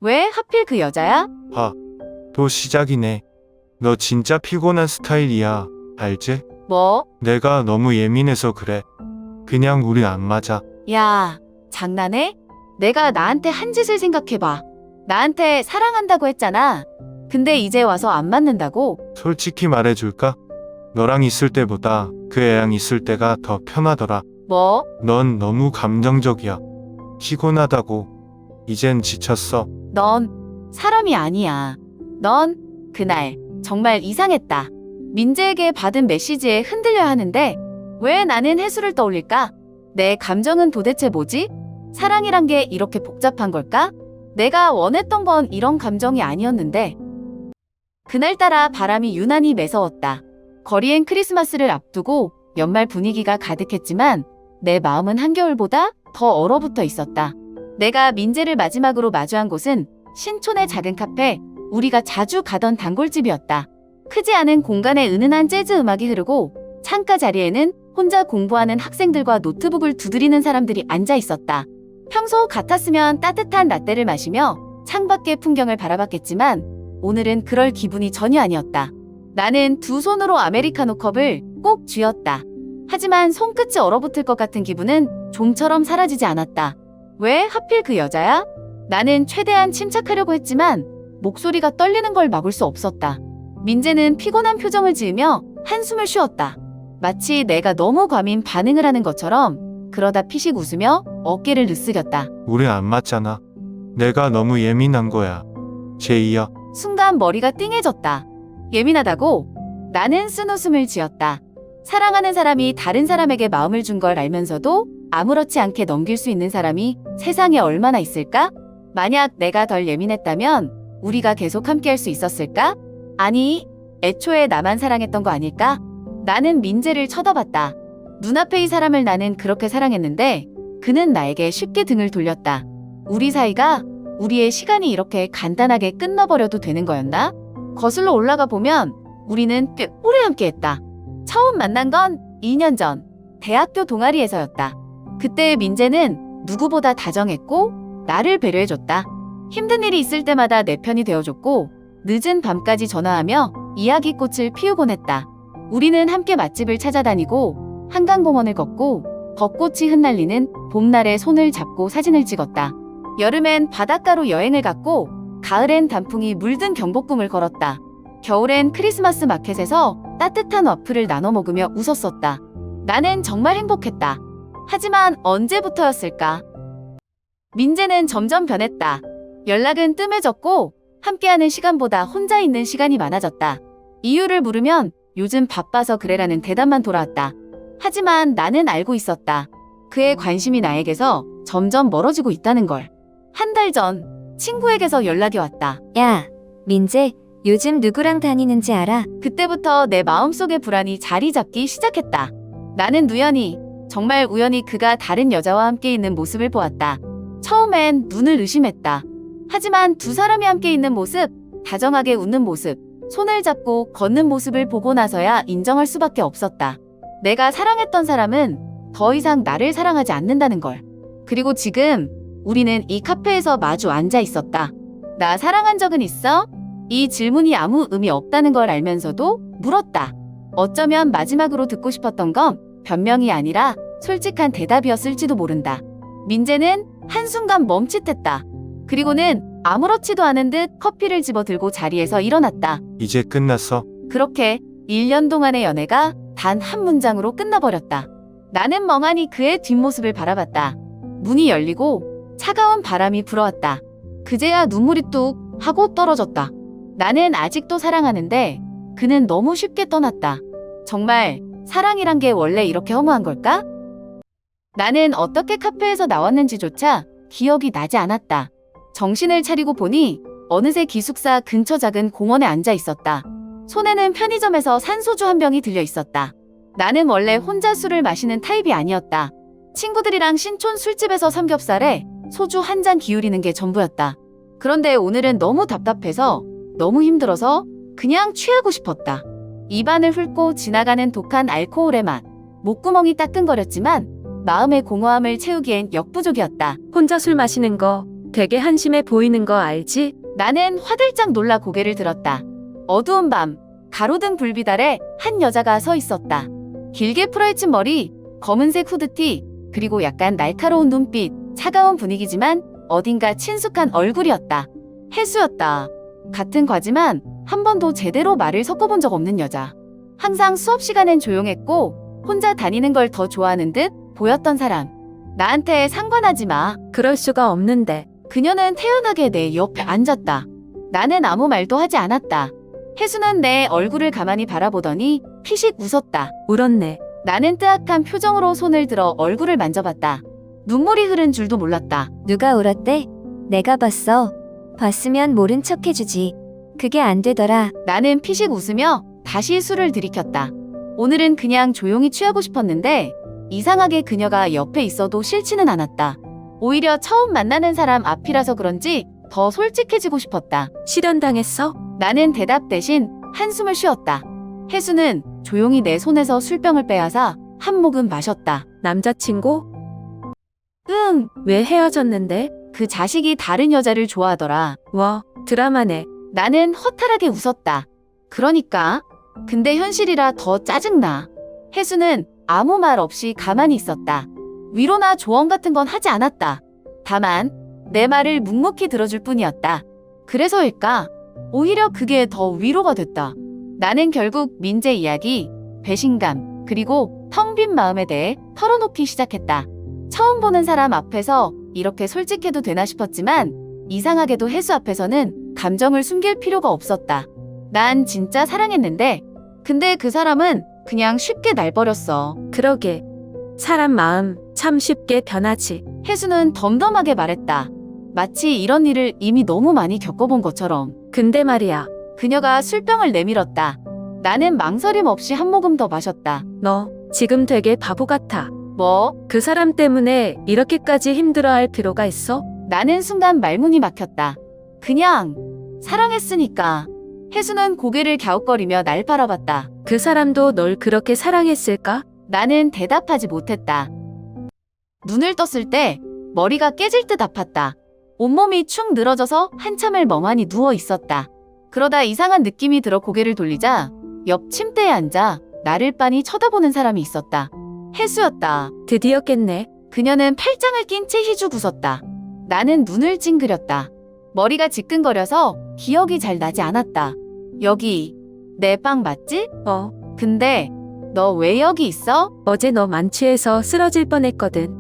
왜 하필 그 여자야? 봐, 또 시작이네. 너 진짜 피곤한 스타일이야. 알지? 뭐? 내가 너무 예민해서 그래. 그냥 우리 안 맞아. 야, 장난해? 내가 나한테 한 짓을 생각해봐. 나한테 사랑한다고 했잖아. 근데 이제 와서 안 맞는다고? 솔직히 말해줄까? 너랑 있을 때보다 그 애랑 있을 때가 더 편하더라. 뭐? 넌 너무 감정적이야. 피곤하다고. 이젠 지쳤어. 넌 사람이 아니야. 넌 그날 정말 이상했다. 민재에게 받은 메시지에 흔들려야 하는데 왜 나는 해수를 떠올릴까? 내 감정은 도대체 뭐지? 사랑이란 게 이렇게 복잡한 걸까? 내가 원했던 건 이런 감정이 아니었는데. 그날따라 바람이 유난히 매서웠다. 거리엔 크리스마스를 앞두고 연말 분위기가 가득했지만 내 마음은 한겨울보다 더 얼어붙어 있었다. 내가 민재를 마지막으로 마주한 곳은 신촌의 작은 카페, 우리가 자주 가던 단골집이었다. 크지 않은 공간에 은은한 재즈 음악이 흐르고 창가 자리에는 혼자 공부하는 학생들과 노트북을 두드리는 사람들이 앉아 있었다. 평소 같았으면 따뜻한 라떼를 마시며 창밖의 풍경을 바라봤겠지만 오늘은 그럴 기분이 전혀 아니었다. 나는 두 손으로 아메리카노 컵을 꼭 쥐었다. 하지만 손끝이 얼어붙을 것 같은 기분은 좀처럼 사라지지 않았다. 왜 하필 그 여자야? 나는 최대한 침착하려고 했지만 목소리가 떨리는 걸 막을 수 없었다. 민재는 피곤한 표정을 지으며 한숨을 쉬었다. 마치 내가 너무 과민 반응을 하는 것처럼. 그러다 피식 웃으며 어깨를 느쓰겼다. 우리 안 맞잖아. 내가 너무 예민한 거야. 제이야. 순간 머리가 띵해졌다. 예민하다고? 나는 쓴웃음을 지었다. 사랑하는 사람이 다른 사람에게 마음을 준 걸 알면서도 아무렇지 않게 넘길 수 있는 사람이 세상에 얼마나 있을까? 만약 내가 덜 예민했다면 우리가 계속 함께할 수 있었을까? 아니, 애초에 나만 사랑했던 거 아닐까? 나는 민재를 쳐다봤다. 눈앞의 이 사람을 나는 그렇게 사랑했는데 그는 나에게 쉽게 등을 돌렸다. 우리 사이가, 우리의 시간이 이렇게 간단하게 끝나버려도 되는 거였나? 거슬러 올라가 보면 우리는 꽤 오래 함께했다. 처음 만난 건 2년 전 대학교 동아리에서였다. 그때 민재는 누구보다 다정했고 나를 배려해줬다. 힘든 일이 있을 때마다 내 편이 되어줬고 늦은 밤까지 전화하며 이야기꽃을 피우곤 했다. 우리는 함께 맛집을 찾아다니고 한강공원을 걷고 벚꽃이 흩날리는 봄날에 손을 잡고 사진을 찍었다. 여름엔 바닷가로 여행을 갔고 가을엔 단풍이 물든 경복궁을 걸었다. 겨울엔 크리스마스 마켓에서 따뜻한 와플을 나눠 먹으며 웃었었다. 나는 정말 행복했다. 하지만 언제부터였을까? 민재는 점점 변했다. 연락은 뜸해졌고 함께하는 시간보다 혼자 있는 시간이 많아졌다. 이유를 물으면 요즘 바빠서 그래라는 대답만 돌아왔다. 하지만 나는 알고 있었다. 그의 관심이 나에게서 점점 멀어지고 있다는 걸. 한 달 전 친구에게서 연락이 왔다. 야, 민재, 요즘 누구랑 다니는지 알아? 그때부터 내 마음속의 불안이 자리 잡기 시작했다. 나는 정말 우연히 그가 다른 여자와 함께 있는 모습을 보았다. 처음엔 눈을 의심했다. 하지만 두 사람이 함께 있는 모습, 다정하게 웃는 모습, 손을 잡고 걷는 모습을 보고 나서야 인정할 수밖에 없었다. 내가 사랑했던 사람은 더 이상 나를 사랑하지 않는다는 걸. 그리고 지금 우리는 이 카페에서 마주 앉아 있었다. 나 사랑한 적은 있어? 이 질문이 아무 의미 없다는 걸 알면서도 물었다. 어쩌면 마지막으로 듣고 싶었던 건 변명이 아니라 솔직한 대답이었을지도 모른다. 민재는 한순간 멈칫했다. 그리고는 아무렇지도 않은 듯 커피를 집어들고 자리에서 일어났다. 이제 끝났어. 그렇게 1년 동안의 연애가 단 한 문장으로 끝나버렸다. 나는 멍하니 그의 뒷모습을 바라봤다. 문이 열리고 차가운 바람이 불어왔다. 그제야 눈물이 뚝 하고 떨어졌다. 나는 아직도 사랑하는데 그는 너무 쉽게 떠났다. 정말 사랑이란 게 원래 이렇게 허무한 걸까? 나는 어떻게 카페에서 나왔는지조차 기억이 나지 않았다. 정신을 차리고 보니 어느새 기숙사 근처 작은 공원에 앉아 있었다. 손에는 편의점에서 산 소주 한 병이 들려 있었다. 나는 원래 혼자 술을 마시는 타입이 아니었다. 친구들이랑 신촌 술집에서 삼겹살에 소주 한 잔 기울이는 게 전부였다. 그런데 오늘은 너무 답답해서, 너무 힘들어서 그냥 취하고 싶었다. 입안을 훑고 지나가는 독한 알코올의 맛. 목구멍이 따끔거렸지만 마음의 공허함을 채우기엔 역부족이었다. 혼자 술 마시는 거 되게 한심해 보이는 거 알지? 나는 화들짝 놀라 고개를 들었다. 어두운 밤, 가로등 불빛 아래 한 여자가 서 있었다. 길게 풀어헤친 머리, 검은색 후드티, 그리고 약간 날카로운 눈빛, 차가운 분위기지만 어딘가 친숙한 얼굴이었다. 혜수였다. 같은 과지만 한 번도 제대로 말을 섞어본 적 없는 여자. 항상 수업 시간엔 조용했고 혼자 다니는 걸 더 좋아하는 듯 보였던 사람. 나한테 상관하지 마. 그럴 수가 없는데. 그녀는 태연하게 내 옆에 앉았다. 나는 아무 말도 하지 않았다. 혜수는 내 얼굴을 가만히 바라보더니 피식 웃었다. 울었네. 나는 뜨악한 표정으로 손을 들어 얼굴을 만져봤다. 눈물이 흐른 줄도 몰랐다. 누가 울었대? 내가 봤어. 봤으면 모른 척 해주지. 그게 안 되더라. 나는 피식 웃으며 다시 술을 들이켰다. 오늘은 그냥 조용히 취하고 싶었는데 이상하게 그녀가 옆에 있어도 싫지는 않았다. 오히려 처음 만나는 사람 앞이라서 그런지 더 솔직해지고 싶었다. 실현당했어? 나는 대답 대신 한숨을 쉬었다. 혜수는 조용히 내 손에서 술병을 빼앗아 한 모금 마셨다. 남자친구? 응, 왜 헤어졌는데? 그 자식이 다른 여자를 좋아하더라. 와, 드라마네. 나는 허탈하게 웃었다. 그러니까. 근데 현실이라 더 짜증나. 혜수는 아무 말 없이 가만히 있었다. 위로나 조언 같은 건 하지 않았다. 다만 내 말을 묵묵히 들어줄 뿐이었다. 그래서일까? 오히려 그게 더 위로가 됐다. 나는 결국 민재 이야기, 배신감, 그리고 텅 빈 마음에 대해 털어놓기 시작했다. 처음 보는 사람 앞에서 이렇게 솔직해도 되나 싶었지만 이상하게도 혜수 앞에서는 감정을 숨길 필요가 없었다. 난 진짜 사랑했는데 근데 그 사람은 그냥 쉽게 날 버렸어. 그러게. 사람 마음 참 쉽게 변하지. 혜수는 덤덤하게 말했다. 마치 이런 일을 이미 너무 많이 겪어본 것처럼. 근데 말이야. 그녀가 술병을 내밀었다. 나는 망설임 없이 한 모금 더 마셨다. 너 지금 되게 바보 같아. 뭐? 그 사람 때문에 이렇게까지 힘들어할 필요가 있어? 나는 순간 말문이 막혔다. 그냥 사랑했으니까. 혜수는 고개를 갸웃거리며 날 바라봤다. 그 사람도 널 그렇게 사랑했을까? 나는 대답하지 못했다. 눈을 떴을 때 머리가 깨질 듯 아팠다. 온몸이 축 늘어져서 한참을 멍하니 누워 있었다. 그러다 이상한 느낌이 들어 고개를 돌리자 옆 침대에 앉아 나를 빤히 쳐다보는 사람이 있었다. 혜수였다. 드디어 깼네. 그녀는 팔짱을 낀 채 희죽 웃었다. 나는 눈을 찡그렸다. 머리가 지끈거려서 기억이 잘 나지 않았다. 여기 내 방 맞지? 근데 너 왜 여기 있어? 어제 너 만취해서 쓰러질 뻔했거든.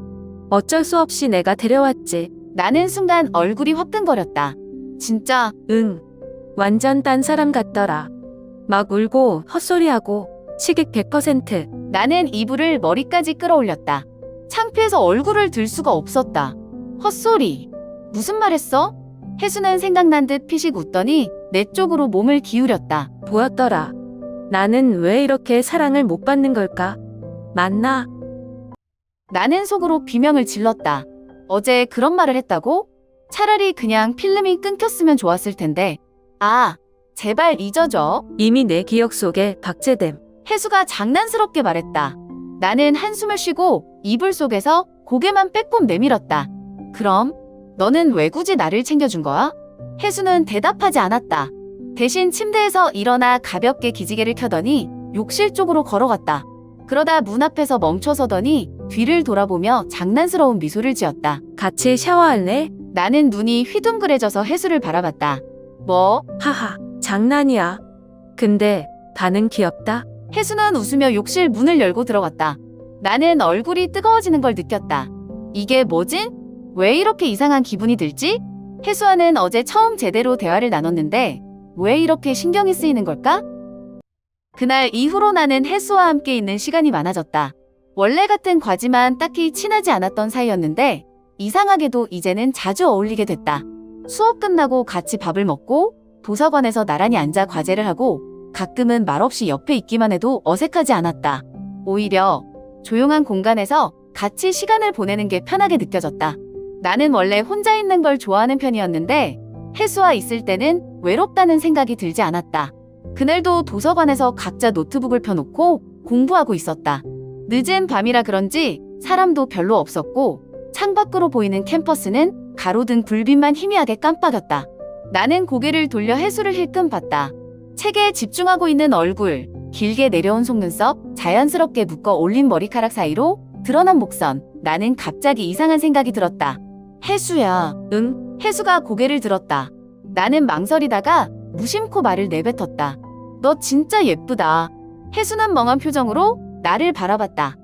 어쩔 수 없이 내가 데려왔지. 나는 순간 얼굴이 화끈거렸다. 진짜? 응. 완전 딴 사람 같더라. 막 울고 헛소리하고 식욕 100%. 나는 이불을 머리까지 끌어올렸다. 창피해서 얼굴을 들 수가 없었다. 헛소리. 무슨 말 했어? 혜수는 생각난 듯 피식 웃더니 내 쪽으로 몸을 기울였다. 보였더라. 나는 왜 이렇게 사랑을 못 받는 걸까? 맞나? 나는 속으로 비명을 질렀다. 어제 그런 말을 했다고? 차라리 그냥 필름이 끊겼으면 좋았을 텐데. 아, 제발 잊어줘. 이미 내 기억 속에 박제됨. 혜수가 장난스럽게 말했다. 나는 한숨을 쉬고 이불 속에서 고개만 빼꼼 내밀었다. 그럼 너는 왜 굳이 나를 챙겨준 거야? 혜수는 대답하지 않았다. 대신 침대에서 일어나 가볍게 기지개를 켜더니 욕실 쪽으로 걸어갔다. 그러다 문 앞에서 멈춰서더니 뒤를 돌아보며 장난스러운 미소를 지었다. 같이 샤워할래? 나는 눈이 휘둥그레져서 혜수를 바라봤다. 뭐? 하하, 장난이야. 근데 반응 귀엽다. 혜수는 웃으며 욕실 문을 열고 들어갔다. 나는 얼굴이 뜨거워지는 걸 느꼈다. 이게 뭐지? 왜 이렇게 이상한 기분이 들지? 혜수와는 어제 처음 제대로 대화를 나눴는데 왜 이렇게 신경이 쓰이는 걸까? 그날 이후로 나는 혜수와 함께 있는 시간이 많아졌다. 원래 같은 과지만 딱히 친하지 않았던 사이였는데 이상하게도 이제는 자주 어울리게 됐다. 수업 끝나고 같이 밥을 먹고 도서관에서 나란히 앉아 과제를 하고 가끔은 말없이 옆에 있기만 해도 어색하지 않았다. 오히려 조용한 공간에서 같이 시간을 보내는 게 편하게 느껴졌다. 나는 원래 혼자 있는 걸 좋아하는 편이었는데 혜수와 있을 때는 외롭다는 생각이 들지 않았다. 그날도 도서관에서 각자 노트북을 펴놓고 공부하고 있었다. 늦은 밤이라 그런지 사람도 별로 없었고 창밖으로 보이는 캠퍼스는 가로등 불빛만 희미하게 깜빡였다. 나는 고개를 돌려 해수를 힐끔 봤다. 책에 집중하고 있는 얼굴, 길게 내려온 속눈썹, 자연스럽게 묶어 올린 머리카락 사이로 드러난 목선. 나는 갑자기 이상한 생각이 들었다. 해수야. 응? 해수가 고개를 들었다. 나는 망설이다가 무심코 말을 내뱉었다. 너 진짜 예쁘다. 해수는 멍한 표정으로 나를 바라봤다.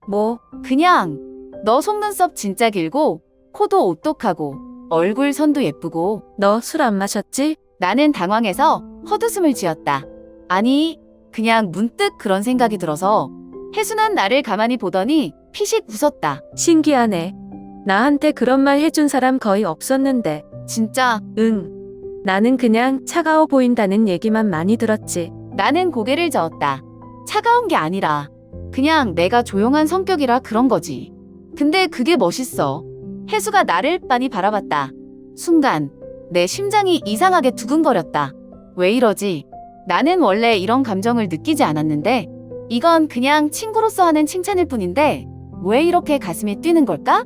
뭐? 그냥 너 속눈썹 진짜 길고 코도 오똑하고 얼굴 선도 예쁘고. 너 술 안 마셨지? 나는 당황해서 헛웃음을 지었다. 아니, 그냥 문득 그런 생각이 들어서. 해수는 나를 가만히 보더니 피식 웃었다. 신기하네. 나한테 그런 말 해준 사람 거의 없었는데. 진짜? 응. 나는 그냥 차가워 보인다는 얘기만 많이 들었지. 나는 고개를 저었다. 차가운 게 아니라 그냥 내가 조용한 성격이라 그런 거지. 근데 그게 멋있어. 해수가 나를 빤히 바라봤다. 순간 내 심장이 이상하게 두근거렸다. 왜 이러지? 나는 원래 이런 감정을 느끼지 않았는데 이건 그냥 친구로서 하는 칭찬일 뿐인데 왜 이렇게 가슴이 뛰는 걸까?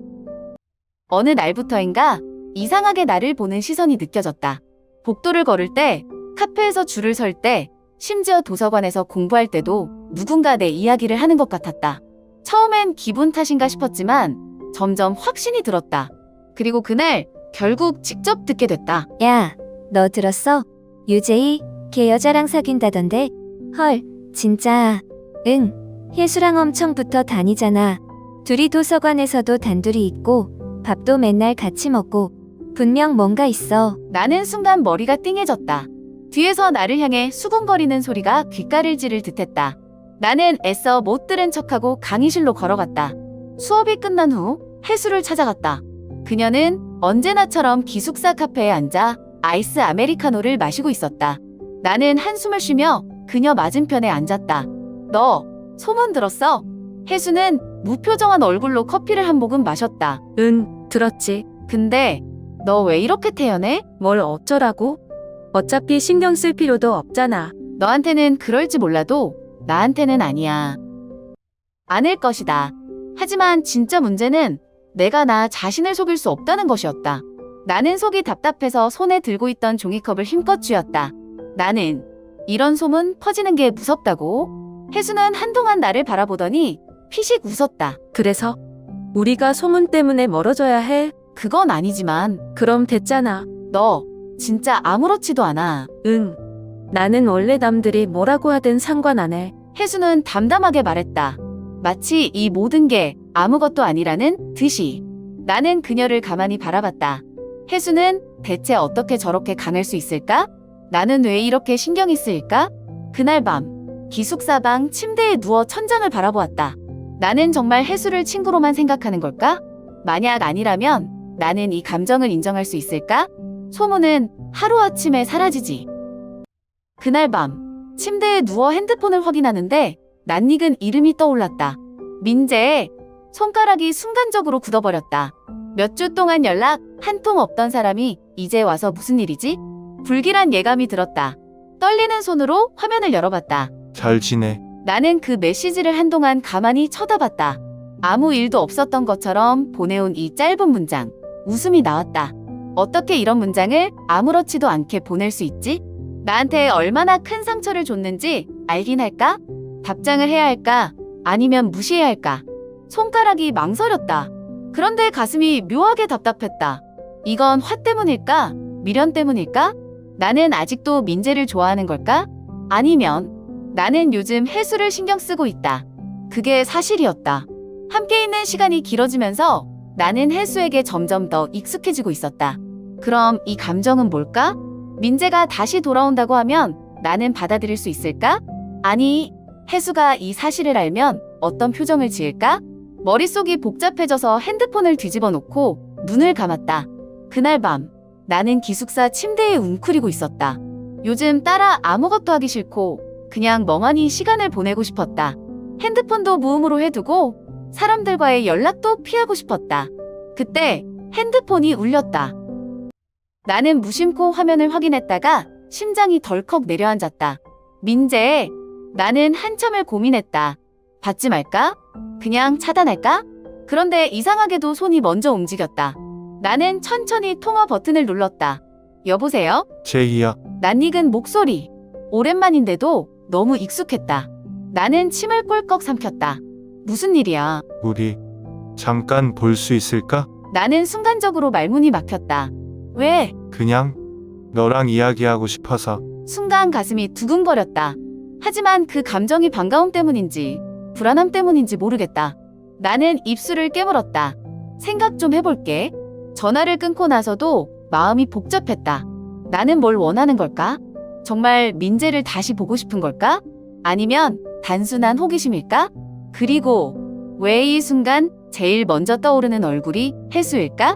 어느 날부터인가 이상하게 나를 보는 시선이 느껴졌다. 복도를 걸을 때, 카페에서 줄을 설 때, 심지어 도서관에서 공부할 때도 누군가 내 이야기를 하는 것 같았다. 처음엔 기분 탓인가 싶었지만 점점 확신이 들었다. 그리고 그날 결국 직접 듣게 됐다. 야, 너 들었어? 유재희, 걔 여자랑 사귄다던데? 헐, 진짜. 응, 혜수랑 엄청 붙어 다니잖아. 둘이 도서관에서도 단둘이 있고 밥도 맨날 같이 먹고 분명 뭔가 있어. 나는 순간 머리가 띵해졌다. 뒤에서 나를 향해 수군거리는 소리가 귓가를 듯했다. 나는 애써 못 들은 척하고 강의실로 걸어갔다. 수업이 끝난 후 해수를 찾아갔다. 그녀는 언제나처럼 기숙사 카페에 앉아 아이스 아메리카노를 마시고 있었다. 나는 한숨을 쉬며 그녀 맞은편에 앉았다. 너 소문 들었어? 해수는 무표정한 얼굴로 커피를 한 모금 마셨다. 응, 들었지. 근데 너 왜 이렇게 태연해? 뭘 어쩌라고? 어차피 신경 쓸 필요도 없잖아. 너한테는 그럴지 몰라도 나한테는 아니야. 아닐 것이다. 하지만 진짜 문제는 내가 나 자신을 속일 수 없다는 것이었다. 나는 속이 답답해서 손에 들고 있던 종이컵을 힘껏 쥐었다. 나는 이런 소문 퍼지는 게 무섭다고. 해수는 한동안 나를 바라보더니 피식 웃었다. 그래서? 우리가 소문 때문에 멀어져야 해? 그건 아니지만 그럼 됐잖아. 너 진짜 아무렇지도 않아. 응. 나는 원래 남들이 뭐라고 하든 상관 안 해. 해수는 담담하게 말했다. 마치 이 모든 게 아무것도 아니라는 듯이. 나는 그녀를 가만히 바라봤다. 해수는 대체 어떻게 저렇게 강할 수 있을까? 나는 왜 이렇게 신경이 쓰일까? 그날 밤 기숙사 방 침대에 누워 천장을 바라보았다. 나는 정말 해수를 친구로만 생각하는 걸까? 만약 아니라면 나는 이 감정을 인정할 수 있을까? 소문은 하루아침에 사라지지. 그날 밤 침대에 누워 핸드폰을 확인하는데 낯익은 이름이 떠올랐다. 민재. 손가락이 순간적으로 굳어버렸다. 몇 주 동안 연락 한 통 없던 사람이 이제 와서 무슨 일이지? 불길한 예감이 들었다. 떨리는 손으로 화면을 열어봤다. 잘 지내. 나는 그 메시지를 한동안 가만히 쳐다봤다. 아무 일도 없었던 것처럼 보내온 이 짧은 문장. 웃음이 나왔다. 어떻게 이런 문장을 아무렇지도 않게 보낼 수 있지? 나한테 얼마나 큰 상처를 줬는지 알긴 할까? 답장을 해야 할까? 아니면 무시해야 할까? 손가락이 망설였다. 그런데 가슴이 묘하게 답답했다. 이건 화 때문일까? 미련 때문일까? 나는 아직도 민재를 좋아하는 걸까? 아니면 나는 요즘 해수를 신경 쓰고 있다. 그게 사실이었다. 함께 있는 시간이 길어지면서 나는 해수에게 점점 더 익숙해지고 있었다. 그럼 이 감정은 뭘까? 민재가 다시 돌아온다고 하면 나는 받아들일 수 있을까? 아니, 해수가 이 사실을 알면 어떤 표정을 지을까? 머릿속이 복잡해져서 핸드폰을 뒤집어 놓고 눈을 감았다. 그날 밤 나는 기숙사 침대에 웅크리고 있었다. 요즘 따라 아무것도 하기 싫고 그냥 멍하니 시간을 보내고 싶었다. 핸드폰도 무음으로 해두고 사람들과의 연락도 피하고 싶었다. 그때 핸드폰이 울렸다. 나는 무심코 화면을 확인했다가 심장이 덜컥 내려앉았다. 민재. 나는 한참을 고민했다. 받지 말까? 그냥 차단할까? 그런데 이상하게도 손이 먼저 움직였다. 나는 천천히 통화 버튼을 눌렀다. 여보세요? 제이야, 낯익은 목소리. 오랜만인데도 너무 익숙했다. 나는 침을 꼴꺽 삼켰다. 무슨 일이야? 우리 잠깐 볼 수 있을까? 나는 순간적으로 말문이 막혔다. 왜? 그냥 너랑 이야기하고 싶어서. 순간 가슴이 두근거렸다. 하지만 그 감정이 반가움 때문인지 불안함 때문인지 모르겠다. 나는 입술을 깨물었다. 생각 좀 해볼게. 전화를 끊고 나서도 마음이 복잡했다. 나는 뭘 원하는 걸까? 정말 민재를 다시 보고 싶은 걸까? 아니면 단순한 호기심일까? 그리고 왜 이 순간 제일 먼저 떠오르는 얼굴이 혜수일까?